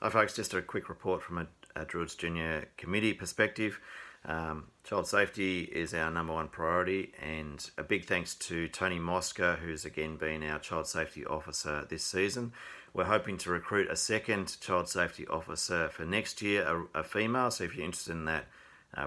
Hi folks, just a quick report from a Druids Junior Committee perspective. Child safety is our number one priority, and a big thanks to Tony Mosca, who's again been our Child Safety Officer this season. We're hoping to recruit a second Child Safety Officer for next year, a female, so if you're interested in that,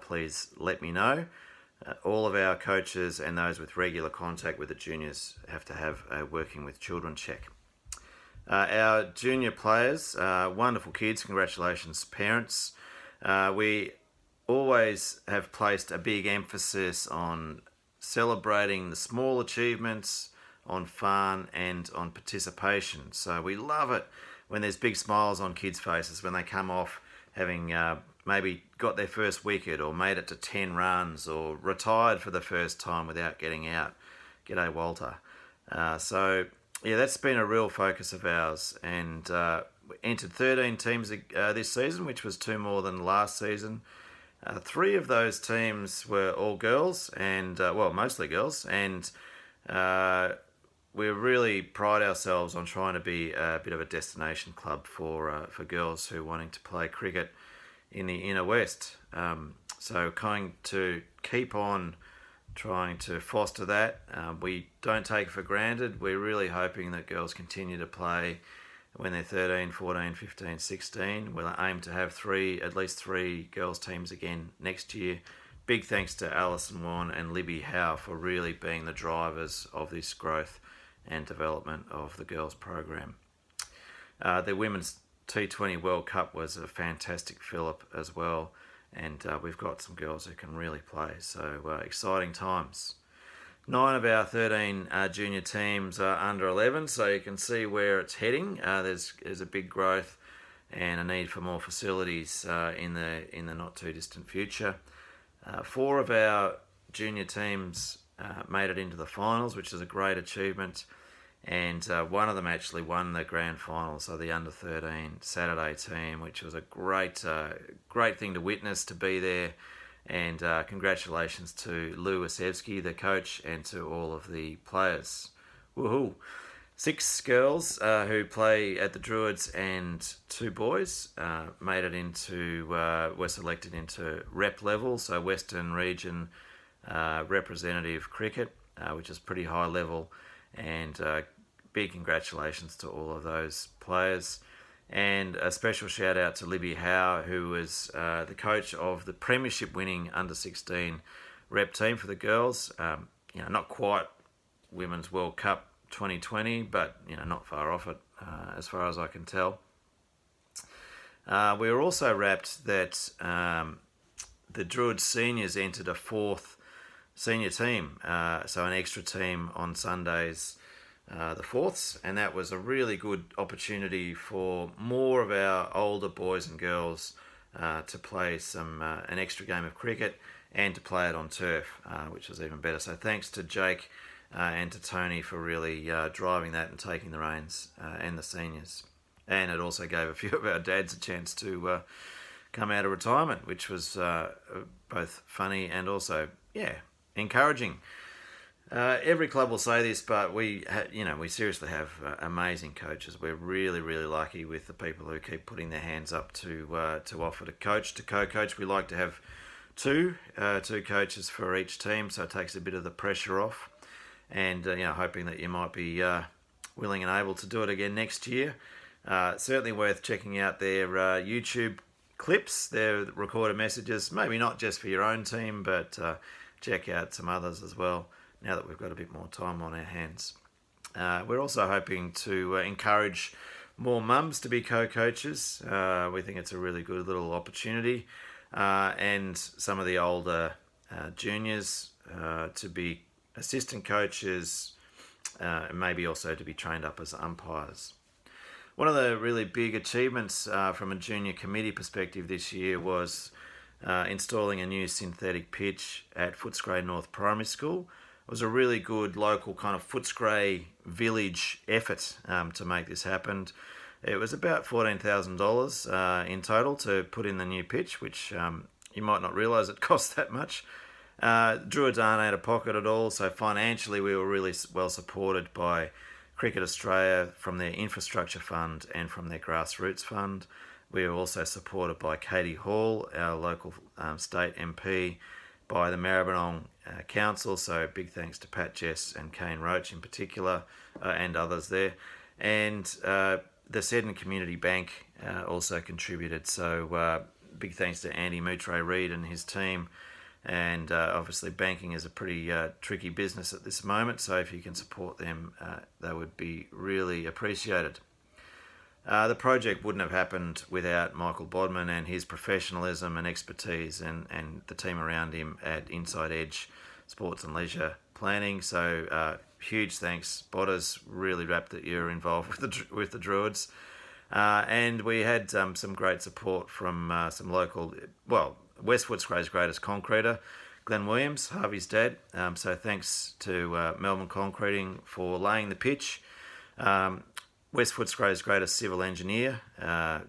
please let me know. All of our coaches and those with regular contact with the juniors have to have a working with children check. Our junior players, wonderful kids, congratulations parents. We always have placed a big emphasis on celebrating the small achievements, on fun and on participation. So we love it when there's big smiles on kids' faces when they come off having maybe got their first wicket or made it to 10 runs or retired for the first time without getting out. G'day Walter. Yeah, that's been a real focus of ours, and we entered 13 teams this season, which was 2 more than last season. 3 of those teams were all girls, and mostly girls, and we really pride ourselves on trying to be a bit of a destination club for girls who are wanting to play cricket in the inner west. So kind to keep on trying to foster that. We don't take it for granted. We're really hoping that girls continue to play when they're 13, 14, 15, 16. We'll aim to have at least three girls teams again next year. Big thanks to Alison Wan and Libby Howe for really being the drivers of this growth and development of the girls program. The Women's T20 World Cup was a fantastic fill-up as well, and we've got some girls who can really play, so exciting times. 9 of our 13 junior teams are under 11, so you can see where it's heading. There's a big growth and a need for more facilities in the not too distant future. 4 of our junior teams made it into the finals, which is a great achievement, and one of them actually won the grand final, so the under 13 Saturday team, which was a great thing to witness, to be there. And congratulations to Lou Wasevsky, the coach, and to all of the players. Woohoo! 6 girls who play at the Druids and 2 boys made it into, were selected into rep level, so Western Region representative cricket, which is pretty high level, and big congratulations to all of those players. And a special shout out to Libby Howe, who was the coach of the premiership winning under 16 rep team for the girls. Not quite Women's World Cup 2020, but not far off it as far as I can tell. We were also rapt that the Druids seniors entered a 4th senior team, so an extra team on Sundays, the 4ths, and that was a really good opportunity for more of our older boys and girls to play an extra game of cricket and to play it on turf, which was even better. So thanks to Jake and to Tony for really driving that and taking the reins, and the seniors. And it also gave a few of our dads a chance to come out of retirement, which was both funny and also, encouraging. Every club will say this, but we seriously have amazing coaches. We're really, really lucky with the people who keep putting their hands up to offer to coach, to co-coach. We like to have two coaches for each team, so it takes a bit of the pressure off. And hoping that you might be willing and able to do it again next year. Certainly worth checking out their YouTube clips, their recorded messages. Maybe not just for your own team, but check out some others as well, now that we've got a bit more time on our hands. We're also hoping to encourage more mums to be co-coaches. We think it's a really good little opportunity. And some of the older juniors to be assistant coaches, and maybe also to be trained up as umpires. One of the really big achievements from a junior committee perspective this year was installing a new synthetic pitch at Footscray North Primary School. It was a really good local kind of Footscray village effort to make this happen. It was about $14,000 in total to put in the new pitch, which you might not realise it costs that much. Druids aren't out of pocket at all, so financially we were really well supported by Cricket Australia from their infrastructure fund and from their grassroots fund. We are also supported by Katie Hall, our local state MP, by the Maribyrnong Council, so big thanks to Pat Jess and Kane Roach in particular, and others there. And the Seddon Community Bank also contributed, so big thanks to Andy Moutre-Reid and his team. And obviously banking is a pretty tricky business at this moment, so if you can support them, that would be really appreciated. The project wouldn't have happened without Michael Bodman and his professionalism and expertise, and the team around him at Inside Edge Sports and Leisure Planning. So huge thanks, Bodders. Really wrapped that you're involved with the Druids, and we had some great support from some local, West Footscray's greatest concreter, Glenn Williams, Harvey's dad. So thanks to Melbourne Concreting for laying the pitch. West Footscray's greatest civil engineer,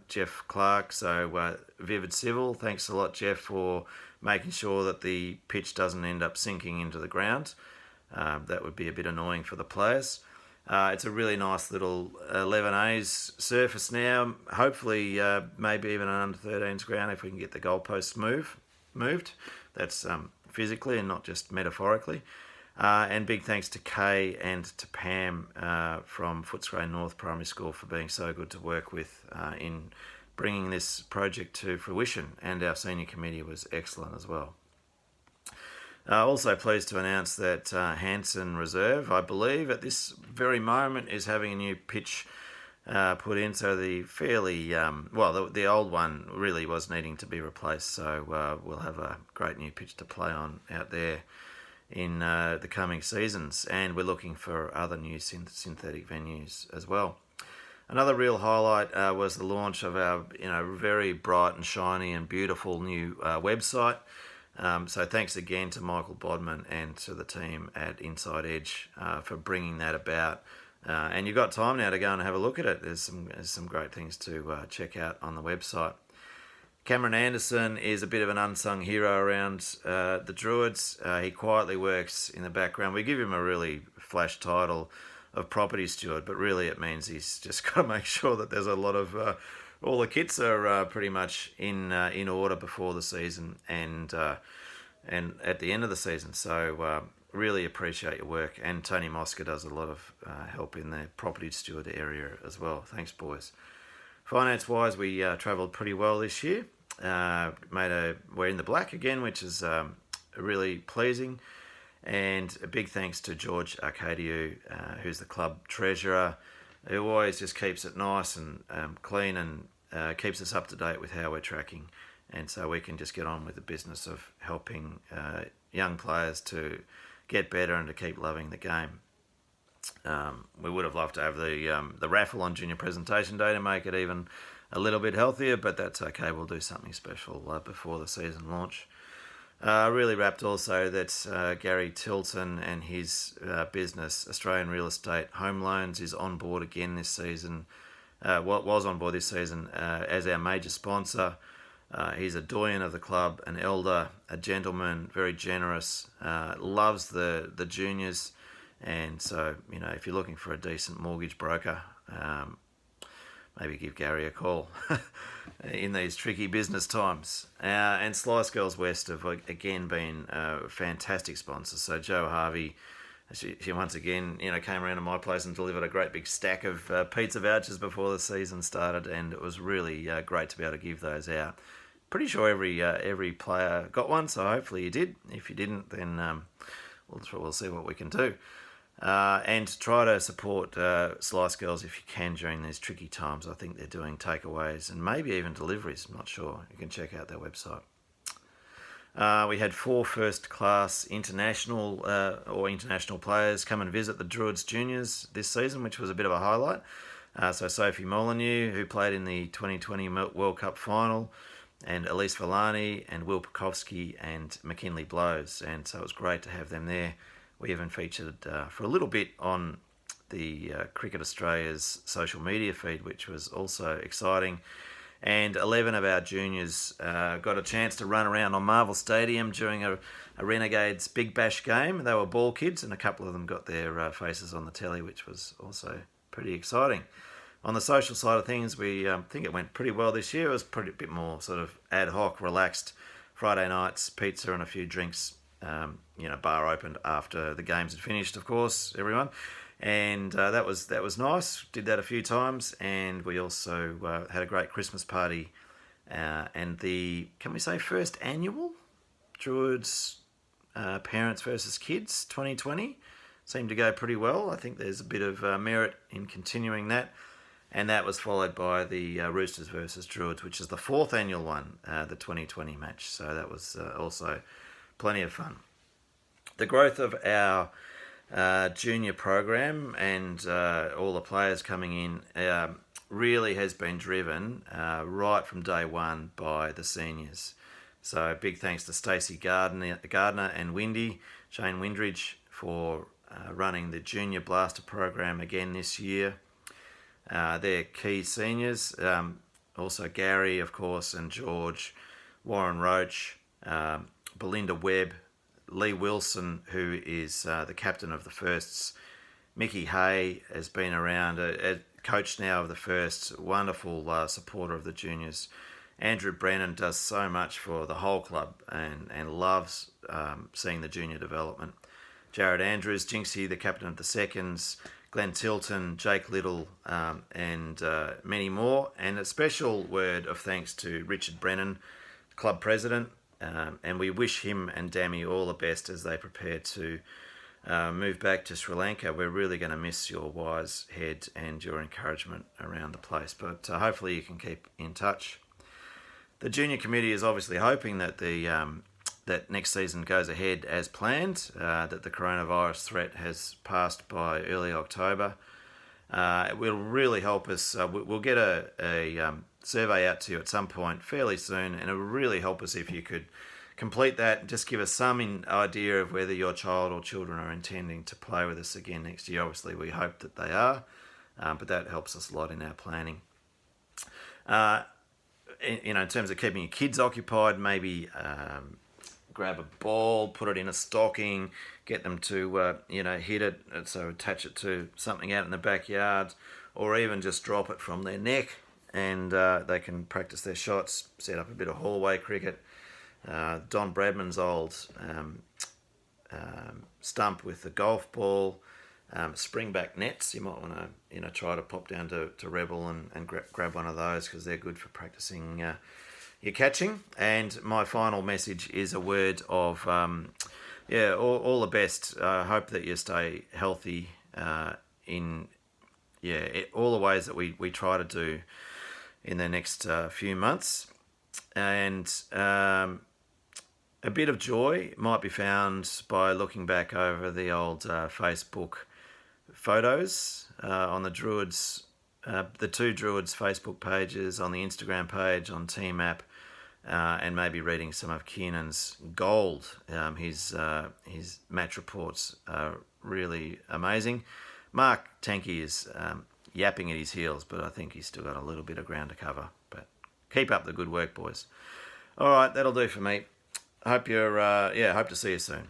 Jeff Clark, so Vivid Civil. Thanks a lot, Jeff, for making sure that the pitch doesn't end up sinking into the ground. That would be a bit annoying for the players. It's a really nice little 11A's surface now. Hopefully, maybe even an under-13s ground if we can get the goalposts moved. That's physically and not just metaphorically. And big thanks to Kay and to Pam from Footscray North Primary School for being so good to work with in bringing this project to fruition. And our senior committee was excellent as well. Also pleased to announce that Hanson Reserve, I believe, at this very moment is having a new pitch put in. So the the old one really was needing to be replaced. So we'll have a great new pitch to play on out there in the coming seasons, and we're looking for other new synthetic venues as well. Another real highlight was the launch of our very bright and shiny and beautiful new website. So thanks again to Michael Bodman and to the team at Inside Edge for bringing that about. And you've got time now to go and have a look at it. There's some great things to check out on the website. Cameron Anderson is a bit of an unsung hero around the Druids. He quietly works in the background. We give him a really flash title of property steward, but really it means he's just got to make sure that there's a lot of all the kits are pretty much in order before the season and at the end of the season. So really appreciate your work. And Tony Mosca does a lot of help in the property steward area as well. Thanks, boys. Finance-wise, we travelled pretty well this year. We're in the black again, which is really pleasing. And a big thanks to George Arcadiou, who's the club treasurer, who always just keeps it nice and clean and keeps us up to date with how we're tracking. And so we can just get on with the business of helping young players to get better and to keep loving the game. We would have loved to have the raffle on Junior Presentation Day to make it even a little bit healthier, but that's okay. We'll do something special before the season launch. Really wrapped also that Gary Tilton and his business, Australian Real Estate Home Loans, is on board again this season. Was on board this season as our major sponsor. He's a doyen of the club, an elder, a gentleman, very generous, loves the juniors. And so, if you're looking for a decent mortgage broker, maybe give Gary a call in these tricky business times. And Slice Girls West have again been a fantastic sponsor. So Jo Harvey, she once again, came around to my place and delivered a great big stack of pizza vouchers before the season started, and it was really great to be able to give those out. Pretty sure every player got one, so hopefully you did. If you didn't, then we'll see what we can do. And try to support Slice Girls if you can during these tricky times. I think they're doing takeaways and maybe even deliveries. I'm not sure. You can check out their website. We had 4 first-class international players come and visit the Druids Juniors this season, which was a bit of a highlight. So Sophie Molyneux, who played in the 2020 World Cup final, and Elise Villani and Will Pekowski and McKinley Blows. And so it was great to have them there. We even featured for a little bit on the Cricket Australia's social media feed, which was also exciting. And 11 of our juniors got a chance to run around on Marvel Stadium during a Renegades Big Bash game. They were ball kids, and a couple of them got their faces on the telly, which was also pretty exciting. On the social side of things, we think it went pretty well this year. It was a bit more sort of ad hoc, relaxed. Friday nights, pizza and a few drinks. Bar opened after the games had finished, of course, everyone. And that was nice. Did that a few times, and we also had a great Christmas party. And can we say first annual Druids Parents versus Kids 2020 seemed to go pretty well. I think there's a bit of merit in continuing that. And that was followed by the Roosters versus Druids, which is the fourth annual one, the 2020 match. So that was also plenty of fun. The growth of our junior program and all the players coming in really has been driven right from day one by the seniors. So big thanks to Stacey Gardner and Shane Windridge for running the Junior Blaster program again this year. They're key seniors. Also Gary, of course, and George, Warren Roach, Belinda Webb, Lee Wilson, who is the captain of the firsts. Mickey Hay has been around, a coach now of the firsts, wonderful supporter of the juniors. Andrew Brennan does so much for the whole club and loves seeing the junior development. Jared Andrews, Jinxie, the captain of the seconds, Glenn Tilton, Jake Little, and many more. And a special word of thanks to Richard Brennan, club president, and we wish him and Dammy all the best as they prepare to move back to Sri Lanka. We're really going to miss your wise head and your encouragement around the place, but hopefully you can keep in touch. The junior committee is obviously hoping that that next season goes ahead as planned, that the coronavirus threat has passed by early October. It will really help us. We'll get a survey out to you at some point fairly soon, and it will really help us if you could complete that and just give us some idea of whether your child or children are intending to play with us again next year. Obviously, we hope that they are, but that helps us a lot in our planning. In terms of keeping your kids occupied, maybe grab a ball, put it in a stocking, get them to hit it, so attach it to something out in the backyard, or even just drop it from their neck, and they can practice their shots, set up a bit of hallway cricket. Don Bradman's old stump with the golf ball, springback nets. You might want to try to pop down to Rebel and grab one of those, because they're good for practicing your catching. And my final message is a word of all the best. I hope that you stay healthy in all the ways that we try to do in the next few months. And a bit of joy might be found by looking back over the old Facebook photos on the Druids, the two Druids Facebook pages, on the Instagram page, on Team App, and maybe reading some of Kiernan's gold. His match reports are really amazing. Mark Tankey is yapping at his heels, but I think he's still got a little bit of ground to cover. But keep up the good work, boys. All right, that'll do for me. Hope to see you soon.